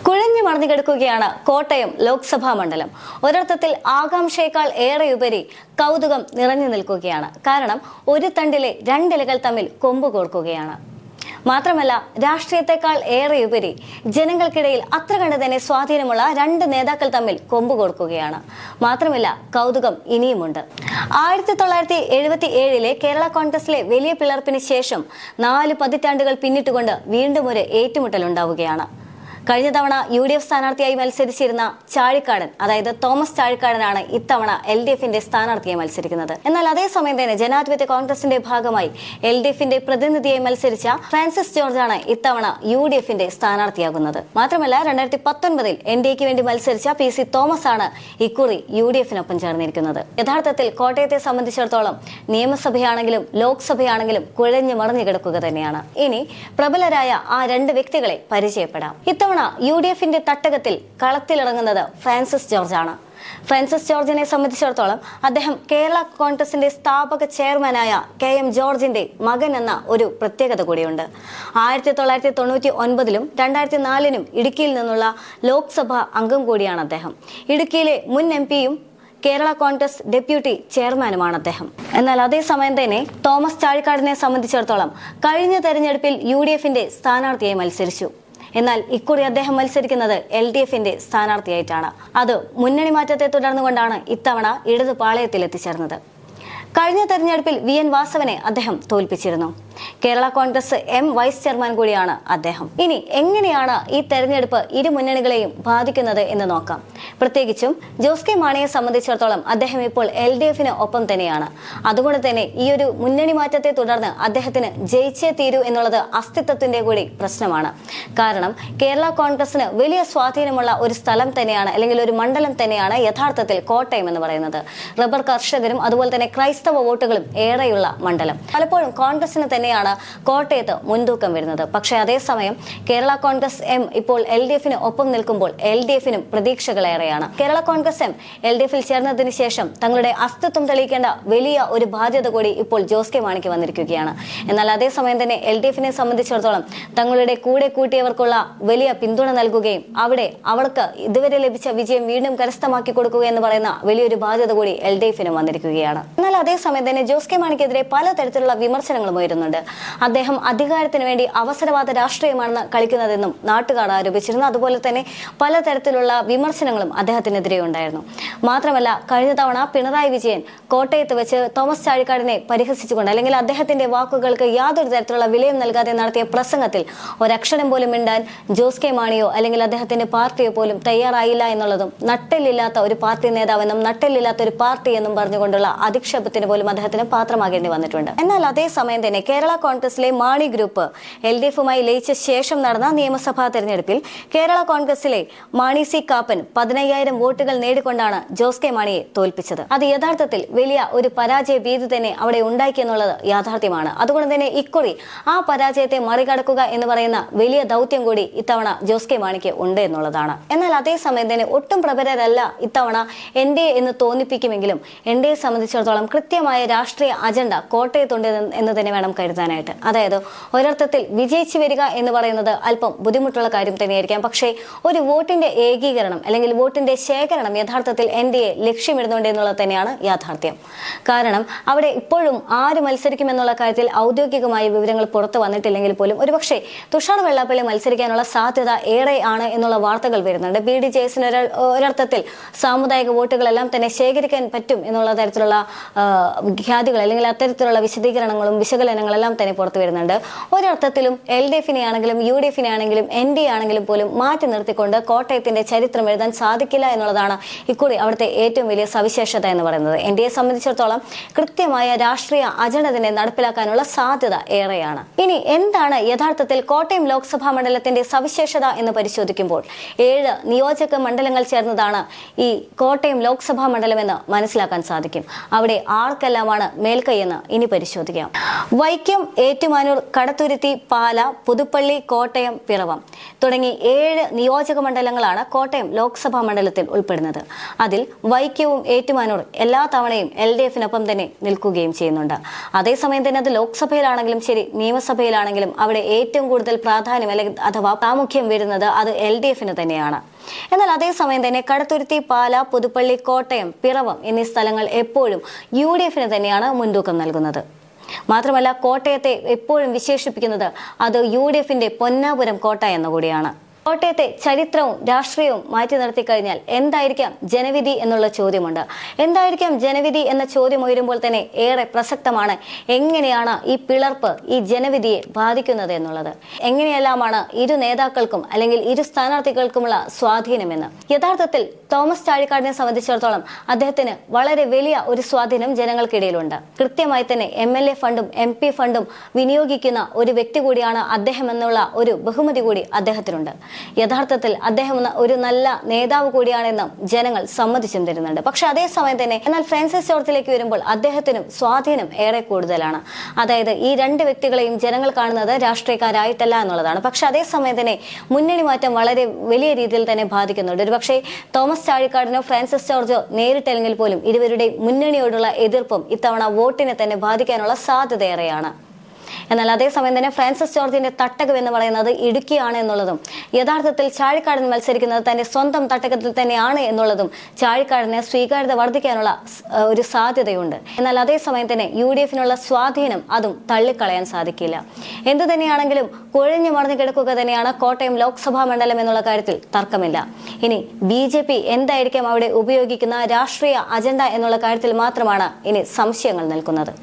കുഴഞ്ഞു മറിഞ്ഞു കിടക്കുകയാണ് കോട്ടയം ലോക്സഭാ മണ്ഡലം. ഒരർത്ഥത്തിൽ ആകാംക്ഷയേക്കാൾ ഏറെയുപരി കൗതുകം നിറഞ്ഞു നിൽക്കുകയാണ്. കാരണം ഒരു തണ്ടിലെ രണ്ടിലകൾ തമ്മിൽ കൊമ്പ് കോർക്കുകയാണ്. മാത്രമല്ല, രാഷ്ട്രീയത്തെക്കാൾ ഏറെയുപരി ജനങ്ങൾക്കിടയിൽ അത്ര കണ്ട് തന്നെ സ്വാധീനമുള്ള രണ്ട് നേതാക്കൾ തമ്മിൽ കൊമ്പ് കോർക്കുകയാണ്. മാത്രമല്ല, കൗതുകം ഇനിയുമുണ്ട്. 1977 കേരള കോൺഗ്രസിലെ വലിയ പിളർപ്പിന് ശേഷം 4 പതിറ്റാണ്ടുകൾ പിന്നിട്ടുകൊണ്ട് വീണ്ടും ഒരു ഏറ്റുമുട്ടൽ ഉണ്ടാവുകയാണ്. കഴിഞ്ഞ തവണ UDF സ്ഥാനാർത്ഥിയായി മത്സരിച്ചിരുന്ന ചാഴിക്കാടൻ, അതായത് തോമസ് ചാഴിക്കാടനാണ് ഇത്തവണ LDFന്റെ സ്ഥാനാർത്ഥിയായി മത്സരിക്കുന്നത്. എന്നാൽ അതേസമയം തന്നെ ജനാധിപത്യ കോൺഗ്രസിന്റെ ഭാഗമായി LDFന്റെ പ്രതിനിധിയായി മത്സരിച്ച ഫ്രാൻസിസ് ജോർജാണ് ഇത്തവണ UDFന്റെ സ്ഥാനാർത്ഥിയാകുന്നത്. മാത്രമല്ല, 2019 NDAക്ക് വേണ്ടി മത്സരിച്ച PC തോമസ് ആണ് ഇക്കുറി UDFനൊപ്പം ചേർന്നിരിക്കുന്നത്. യഥാർത്ഥത്തിൽ കോട്ടയത്തെ സംബന്ധിച്ചിടത്തോളം നിയമസഭയാണെങ്കിലും ലോക്സഭയാണെങ്കിലും കുഴഞ്ഞു മറിഞ്ഞു കിടക്കുക തന്നെയാണ്. ഇനി പ്രബലരായ ആ രണ്ട് വ്യക്തികളെ പരിചയപ്പെടാം. ഇത്തവണ UDFന്റെ തട്ടകത്തിൽ കളത്തിലിറങ്ങുന്നത് ഫ്രാൻസിസ് ജോർജ് ആണ്. ഫ്രാൻസിസ് ജോർജിനെ സംബന്ധിച്ചിടത്തോളം അദ്ദേഹം കേരള കോൺഗ്രസിന്റെ സ്ഥാപക ചെയർമാനായ KM ജോർജിന്റെ മകൻ എന്ന ഒരു പ്രത്യേകത കൂടിയുണ്ട്. 1999 2004 ഇടുക്കിയിൽ നിന്നുള്ള ലോക്സഭാ അംഗം കൂടിയാണ് അദ്ദേഹം. ഇടുക്കിയിലെ മുൻ MP-യും കേരള കോൺഗ്രസ് ഡെപ്യൂട്ടി ചെയർമാനുമാണ് അദ്ദേഹം. എന്നാൽ അതേസമയം തന്നെ തോമസ് ചാഴിക്കാടനെ സംബന്ധിച്ചിടത്തോളം കഴിഞ്ഞ തെരഞ്ഞെടുപ്പിൽ UDFന്റെ സ്ഥാനാർത്ഥിയായി മത്സരിച്ചു. എന്നാൽ ഇക്കുറി അദ്ദേഹം മത്സരിക്കുന്നത് LDFന്റെ സ്ഥാനാർത്ഥിയായിട്ടാണ്. അത് മുന്നണി മാറ്റത്തെ തുടർന്നുകൊണ്ടാണ് ഇത്തവണ ഇടതു പാളയത്തിൽ എത്തിച്ചേർന്നത്. കഴിഞ്ഞ തെരഞ്ഞെടുപ്പിൽ VN വാസവനെ അദ്ദേഹം തോൽപ്പിച്ചിരുന്നു. Kerala Congress M vice chairman കൂടിയാണ് അദ്ദേഹം. ഇനി എങ്ങനെയാണ് ഈ തെരഞ്ഞെടുപ്പ് ഇരു മുന്നണികളെയും ബാധിക്കുന്നത് എന്ന് നോക്കാം. പ്രത്യേകിച്ചും ജോസ് കെ മാണിയെ സംബന്ധിച്ചിടത്തോളം അദ്ദേഹം ഇപ്പോൾ LDFന് ഒപ്പം തന്നെയാണ്. അതുകൊണ്ട് തന്നെ ഈ ഒരു മുന്നണി മാറ്റത്തെ തുടർന്ന് അദ്ദേഹത്തിന് ജയിച്ചേ തീരൂ എന്നുള്ളത് അസ്തിത്വത്തിന്റെ കൂടി പ്രശ്നമാണ്. കാരണം കേരള കോൺഗ്രസിന് വലിയ സ്വാധീനമുള്ള ഒരു സ്ഥലം തന്നെയാണ്, അല്ലെങ്കിൽ ഒരു മണ്ഡലം തന്നെയാണ് യഥാർത്ഥത്തിൽ കോട്ടയം എന്ന് പറയുന്നത്. റബ്ബർ കർഷകരും അതുപോലെ തന്നെ ക്രൈസ്തവ വോട്ടുകളും ഏറെയുള്ള മണ്ഡലം. പലപ്പോഴും കോൺഗ്രസിന് തന്നെയാണ് കോട്ടയത്ത് മുൻതൂക്കം വരുന്നത്. പക്ഷേ അതേസമയം കേരള കോൺഗ്രസ് M ഇപ്പോൾ LDFന് ഒപ്പം നിൽക്കുമ്പോൾ LDFനും പ്രതീക്ഷകളേറെയാണ്. കേരള കോൺഗ്രസ് M LDFിൽ ചേർന്നതിന് ശേഷം തങ്ങളുടെ അസ്തിത്വം തെളിയിക്കേണ്ട വലിയ ഒരു ബാധ്യത കൂടി ഇപ്പോൾ ജോസ് കെ മാണിക്ക് വന്നിരിക്കുകയാണ്. എന്നാൽ അതേസമയം തന്നെ LDFനെ സംബന്ധിച്ചിടത്തോളം തങ്ങളുടെ കൂടെ കൂട്ടിയവർക്കുള്ള വലിയ പിന്തുണ നൽകുകയും അവർക്ക് ഇതുവരെ ലഭിച്ച വിജയം വീണ്ടും കരസ്ഥമാക്കി കൊടുക്കുക എന്ന് പറയുന്ന വലിയൊരു ബാധ്യത കൂടി LDFനും വന്നിരിക്കുകയാണ്. എന്നാൽ അതേസമയം തന്നെ ജോസ് കെ മാണിക്കെതിരെ പലതരത്തിലുള്ള വിമർശനങ്ങളും ഉയരുന്നുണ്ട്. അദ്ദേഹം അധികാരത്തിന് വേണ്ടി അവസരവാദ രാഷ്ട്രീയമാണെന്ന് കളിക്കുന്നതെന്നും നാട്ടുകാർ ആരോപിച്ചിരുന്നു. അതുപോലെ തന്നെ പലതരത്തിലുള്ള വിമർശനങ്ങളും അദ്ദേഹത്തിനെതിരെ ഉണ്ടായിരുന്നു. മാത്രമല്ല, കഴിഞ്ഞ തവണ പിണറായി വിജയൻ കോട്ടയത്ത് വെച്ച് തോമസ് ചാഴിക്കാടനെ പരിഹസിച്ചുകൊണ്ട്, അല്ലെങ്കിൽ അദ്ദേഹത്തിന്റെ വാക്കുകൾക്ക് യാതൊരു തരത്തിലുള്ള വിലയും നൽകാതെ നടത്തിയ പ്രസംഗത്തിൽ ഒരക്ഷരം പോലും മിണ്ടാൻ ജോസ് കെ മാണിയോ അല്ലെങ്കിൽ അദ്ദേഹത്തിന്റെ പാർട്ടിയോ പോലും തയ്യാറായില്ല എന്നുള്ളതും, നട്ടെല്ലില്ലാത്ത ഒരു പാർട്ടി നേതാവെന്നും നട്ടെല്ലില്ലാത്ത ഒരു പാർട്ടി എന്നും പറഞ്ഞുകൊണ്ടുള്ള അധിക്ഷേപത്തിന് പോലും അദ്ദേഹത്തിന് പാത്രമാകേണ്ടി വന്നിട്ടുണ്ട്. എന്നാൽ അതേസമയം തന്നെ കേരള കോൺഗ്രസിലെ മാണി ഗ്രൂപ്പ് LDFുമായി ലയിച്ച ശേഷം നടന്ന നിയമസഭാ തെരഞ്ഞെടുപ്പിൽ കേരള കോൺഗ്രസിലെ മാണി C കാപ്പൻ 15,000 വോട്ടുകൾ നേടിക്കൊണ്ടാണ് ജോസ് കെ മാണിയെ തോൽപ്പിച്ചത്. അത് യഥാർത്ഥത്തിൽ വലിയ ഒരു പരാജയ ഭീതി തന്നെ അവിടെ ഉണ്ടാക്കിയെന്നുള്ളത് യാഥാർത്ഥ്യമാണ്. അതുകൊണ്ട് തന്നെ ഇക്കുറി ആ പരാജയത്തെ മറികടക്കുക എന്ന് പറയുന്ന വലിയ ദൗത്യം കൂടി ഇത്തവണ ജോസ് കെ മാണിക്ക് ഉണ്ട് എന്നുള്ളതാണ്. എന്നാൽ അതേസമയം തന്നെ ഒട്ടും പ്രബലരല്ല ഇത്തവണ NDA എന്ന് തോന്നിപ്പിക്കുമെങ്കിലും NDAയെ സംബന്ധിച്ചിടത്തോളം കൃത്യമായ രാഷ്ട്രീയ അജണ്ട കോട്ടയത്തുണ്ട് എന്ന് തന്നെ വേണം കരുതാനായിട്ട്. അതായത് ഒരർത്ഥത്തിൽ വിജയിച്ചു വരിക എന്ന് പറയുന്നത് അല്പം ബുദ്ധിമുട്ടുള്ള കാര്യം തന്നെയായിരിക്കാം. പക്ഷേ ഒരു വോട്ടിന്റെ ഏകീകരണം അല്ലെങ്കിൽ വോട്ടിന്റെ ശേഖരണം യഥാർത്ഥത്തിൽ NDA ലക്ഷ്യമിടുന്നുണ്ട് എന്നുള്ളത് തന്നെയാണ് യാഥാർത്ഥ്യം. കാരണം അവിടെ ഇപ്പോഴും ആര് മത്സരിക്കുമെന്നുള്ള കാര്യത്തിൽ ഔദ്യോഗികമായ വിവരങ്ങൾ പുറത്തു വന്നിട്ടില്ലെങ്കിൽ പോലും ഒരുപക്ഷെ തുഷാർ വെള്ളാപ്പള്ളി മത്സരിക്കാനുള്ള സാധ്യത ഏറെ ആണ് എന്നുള്ള വാർത്തകൾ വരുന്നുണ്ട്. BDJSന് ഒരർത്ഥത്തിൽ സാമുദായിക വോട്ടുകളെല്ലാം തന്നെ ശേഖരിക്കാൻ പറ്റും എന്നുള്ള തരത്തിലുള്ള ഖ്യാതികൾ അല്ലെങ്കിൽ അത്തരത്തിലുള്ള വിശദീകരണങ്ങളും വിശകലനങ്ങളെല്ലാം തന്നെ പുറത്തു വരുന്നുണ്ട്. ഒരർത്ഥത്തിലും LDFനെ ആണെങ്കിലും UDFനെ ആണെങ്കിലും NDA ആണെങ്കിലും പോലും മാറ്റി നിർത്തിക്കൊണ്ട് കോട്ടയത്തിന്റെ ചരിത്രം എഴുതാൻ സാധിക്കില്ല എന്നുള്ളതാണ് ഇക്കുറി അവിടുത്തെ ഏറ്റവും വലിയ സവിശേഷത എന്ന് പറയുന്നത്. NDAയെ സംബന്ധിച്ചിടത്തോളം കൃത്യമായ രാഷ്ട്രീയ അജണ്ട തന്നെ നടപ്പിലാക്കാനുള്ള സാധ്യത ഏറെയാണ്. ഇനി എന്താണ് യഥാർത്ഥത്തിൽ കോട്ടയം ലോക്സഭാ മണ്ഡലത്തിന്റെ സവിശേഷത എന്ന് പരിശോധിക്കുമ്പോൾ 7 നിയോജക മണ്ഡലങ്ങൾ ചേർന്നതാണ് ഈ കോട്ടയം ലോക്സഭാ മണ്ഡലമെന്ന് മനസ്സിലാക്കാൻ സാധിക്കും. അവിടെ ആർക്കെല്ലാമാണ് മേൽക്കൈയെന്ന് ഇനി പരിശോധിക്കാം. വൈക്കം, ഏറ്റുമാനൂർ, കടത്തുരുത്തി, പാല, പുതുപ്പള്ളി, കോട്ടയം, പിറവം തുടങ്ങി 7 നിയോജക മണ്ഡലങ്ങളാണ് കോട്ടയം ലോക്സഭാ മണ്ഡലത്തിൽ ഉൾപ്പെടുന്നത്. അതിൽ വൈക്കവും ഏറ്റുമാനൂർ എല്ലാ തവണയും LDF-നൊപ്പം തന്നെ നിൽക്കുകയും ചെയ്യുന്നുണ്ട്. അതേസമയം തന്നെ അത് ലോക്സഭയിലാണെങ്കിലും ശരി, നിയമസഭയിലാണെങ്കിലും അവിടെ ഏറ്റവും കൂടുതൽ പ്രാധാന്യം അഥവാ പ്രാമുഖ്യം വരുന്നത് അത് LDF-ന് തന്നെയാണ്. എന്നാൽ അതേസമയം തന്നെ കടത്തുരുത്തി, പാല, പുതുപ്പള്ളി, കോട്ടയം, പിറവം എന്നീ സ്ഥലങ്ങൾ എപ്പോഴും UDF-ന് തന്നെയാണ് മുൻതൂക്കം നൽകുന്നത്. മാത്രമല്ല, കോട്ടയത്തെ എപ്പോഴും വിശേഷിപ്പിക്കുന്നത് അത് UDF-ന്റെ പൊന്നാപുരം കോട്ട എന്നുകൂടിയാണ്. കോട്ടയത്തെ ചരിത്രവും രാഷ്ട്രീയവും മാറ്റി നിർത്തി കഴിഞ്ഞാൽ എന്തായിരിക്കാം ജനവിധി എന്നുള്ള ചോദ്യമുണ്ട്. എന്തായിരിക്കാം ജനവിധി എന്ന ചോദ്യം ഉയരുമ്പോൾ തന്നെ ഏറെ പ്രസക്തമാണ് എങ്ങനെയാണ് ഈ പിളർപ്പ് ഈ ജനവിധിയെ ബാധിക്കുന്നത് എന്നുള്ളത്. എങ്ങനെയെല്ലാമാണ് ഇരു നേതാക്കൾക്കും അല്ലെങ്കിൽ ഇരു സ്ഥാനാർത്ഥികൾക്കുമുള്ള സ്വാധീനമെന്ന്. യഥാർത്ഥത്തിൽ തോമസ് ചാഴിക്കാടിനെ സംബന്ധിച്ചിടത്തോളം അദ്ദേഹത്തിന് വളരെ വലിയ ഒരു സ്വാധീനം ജനങ്ങൾക്കിടയിലുണ്ട്. കൃത്യമായി തന്നെ MLA ഫണ്ടും MP ഫണ്ടും വിനിയോഗിക്കുന്ന ഒരു വ്യക്തി കൂടിയാണ് അദ്ദേഹം എന്നുള്ള ഒരു ബഹുമതി കൂടി അദ്ദേഹത്തിനുണ്ട്. യഥാർത്ഥത്തിൽ അദ്ദേഹം ഒരു നല്ല നേതാവ് കൂടിയാണെന്നും ജനങ്ങൾ സമ്മതിച്ചും തരുന്നുണ്ട്. പക്ഷെ അതേസമയം തന്നെ എന്നാൽ ഫ്രാൻസിസ് ജോർജിലേക്ക് വരുമ്പോൾ അദ്ദേഹത്തിനും സ്വാധീനം ഏറെ കൂടുതലാണ്. അതായത് ഈ 2 വ്യക്തികളെയും ജനങ്ങൾ കാണുന്നത് രാഷ്ട്രീയക്കാരായിട്ടല്ല എന്നുള്ളതാണ്. പക്ഷെ അതേസമയം തന്നെ മുന്നണി മാറ്റം വളരെ വലിയ രീതിയിൽ തന്നെ ബാധിക്കുന്നുണ്ട്. ഒരു പക്ഷേ തോമസ് ചാഴിക്കാടിനോ ഫ്രാൻസിസ് ജോർജോ നേരിട്ടെങ്കിൽ പോലും ഇരുവരുടെ മുന്നണിയോടുള്ള എതിർപ്പും ഇത്തവണ വോട്ടിനെ തന്നെ ബാധിക്കാനുള്ള സാധ്യത ഏറെയാണ്. എന്നാൽ അതേസമയം തന്നെ ഫ്രാൻസിസ് ജോർജിന്റെ തട്ടകം എന്ന് പറയുന്നത് ഇടുക്കിയാണ് എന്നുള്ളതും യഥാർത്ഥത്തിൽ ചാഴിക്കാടൻ മത്സരിക്കുന്നത് തന്റെ സ്വന്തം തട്ടകത്തിൽ തന്നെയാണ് എന്നുള്ളതും ചാഴിക്കാടന് സ്വീകാര്യത വർദ്ധിക്കാനുള്ള ഒരു സാധ്യതയുണ്ട്. എന്നാൽ അതേസമയം തന്നെ UDF-നുള്ള സ്വാധീനം അതും തള്ളിക്കളയാൻ സാധിക്കില്ല. എന്തു തന്നെയാണെങ്കിലും കുഴഞ്ഞു മറിഞ്ഞു കിടക്കുക തന്നെയാണ് കോട്ടയം ലോക്സഭാ മണ്ഡലം എന്നുള്ള കാര്യത്തിൽ തർക്കമില്ല. ഇനി BJP എന്തായിരിക്കും അവിടെ ഉപയോഗിക്കുന്ന രാഷ്ട്രീയ അജണ്ട എന്നുള്ള കാര്യത്തിൽ മാത്രമാണ് ഇനി സംശയങ്ങൾ നിൽക്കുന്നത്.